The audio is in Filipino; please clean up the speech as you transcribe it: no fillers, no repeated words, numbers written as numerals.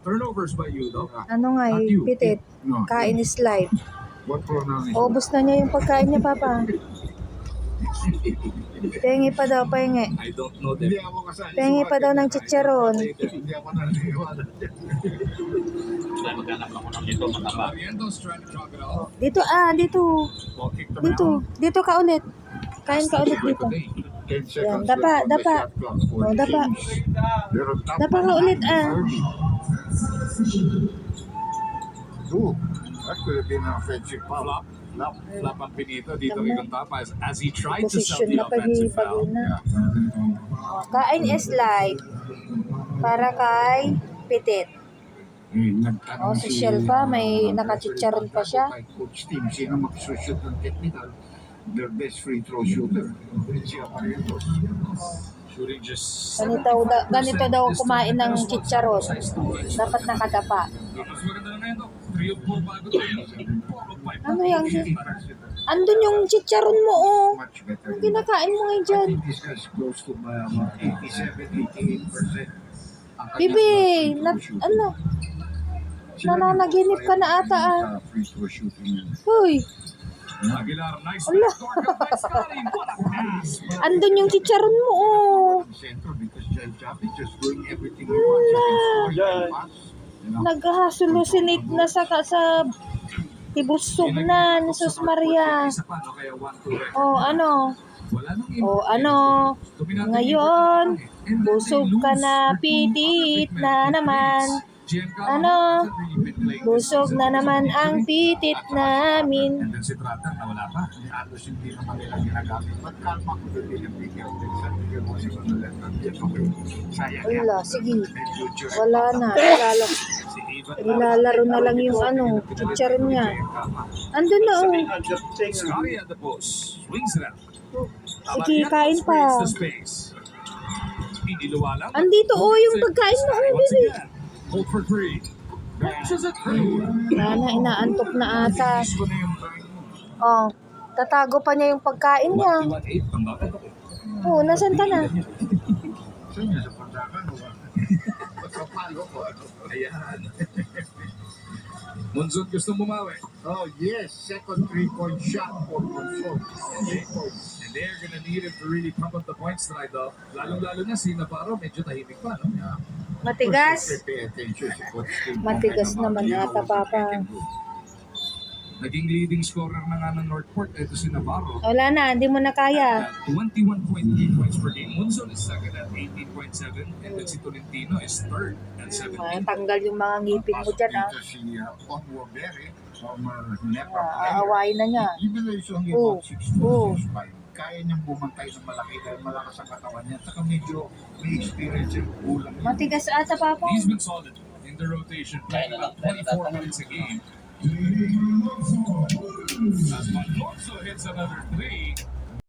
turnovers by you, though. Ano nga eh, pitit. Kain is life. What pronoun is Ubus na niya yung pagkain niya, Papa. Pengi pa daw, pengi. I don't know them. Hindi ako kasali. Pengi pa daw ng chicharon. Hindi ako naniniwala. Maghanap ako ng dito, mataba. Barrientos trying to chalk it off. Dito, dito. Ball kicked around. Dito. Dito ka ulit. Kain ka ulit dito. 10 seconds Yan, dapa, left on the dapa. shot clock for Oh, dapa. Kings. Pero top Dapa ka ulit, Ooh, that could have been an offensive foul. Flop. Flop. Flop ang Pinito dito kay Contapa as he tried to sell Position the na offensive foul. pag-ibag na. Kain is life. Para kay pitit. Nagtanong Si Shelfa, may nakachicharon pa siya. Kay Coach Tim, sino magsushoot ng technical? Their best free throw shooter. Si Barrientos. Shooting just Ganito daw kumain ng chicharon. Dapat nakadapa. Mas maganda na ngayon, no? 3 of 4 bago to. 4 of 5. Ano yan? Andun yung chicharon mo, oh. Much better. Ang kinakain mo ngayon I dyan. think this guy's close to 87-88%. Bibi, ano? Nananaginip ka na ata, Free throw shooting. Huy, Aguilar, nice Ala. backdoor cut by Scotty. What a pass. andun yung chicharon mo, oh. Center because Jel Chapi just doing everything he wants. He can score, he can pass. You know? Naghahasulusinate na sa tibusog na ni Sus Maria. Isa pa, no? Kaya 1-2 Oh, ano? Wala nang Oh, ano? Dominante Ngayon, yung iba. And then busog they ka lose na, other two pitit big na men naman. plays. Giancarlo Ano? hasn't really been playing this Busog season. na naman ang pitit namin. And then si Tratan na wala pa. Halos hindi naman nila ginagamit. Ba't kalma ko doon din yung bigyan din sa bigyan mo si Manolet ng sayang yan. Wala, sige. May future. Wala na. Si Ivan Ilalaro na lang yung chicharon niya. Andun na, oh. Scotty at the post. Swings it out. Sige, kain pa. Creates the space. Iniluwalang. Andito, oh, yung pagkain mo, oh, Once bibi. again, hold for 3. Bounces it through. Nana, inaantok na ata. Gusto na yung try mo. Oh, tatago pa niya yung pagkain niya. 1-8. Ang bakit? Oh, nasan ka na? Saan niya sa pandakan o ba? Pagkapalo ko. Ayan. Monzon gusto bumawi. Oh yes, second 3-point shot for Monzon. And they're gonna need him to really pump up the points tonight, though. Lalo-lalo na si Navarro, medyo tahimik pa, no? Matigas. Pay attention si Coach Tim. Matigas naman ata, Papa. Naging leading scorer na nga ng Northport. Ito si Navarro. Wala na, hindi mo na kaya. 21.3 points per game. Monzon is second at 18.7. And then si Tolentino is third at 17. Tanggal yung mga ngipin mo dyan, ah. Dito si Onwo Berry, former NEPA player. Aawain na niya. Even though he's only Oh, about 6'2", oh. 6'5", kaya niyang bumantay ng malaki dahil malakas ang katawan niya. Saka medyo may experience yung ulang niya. Matigas ata, Papa. He's been solid in the rotation, playing about 24 minutes a game. As Manloso hits another 3,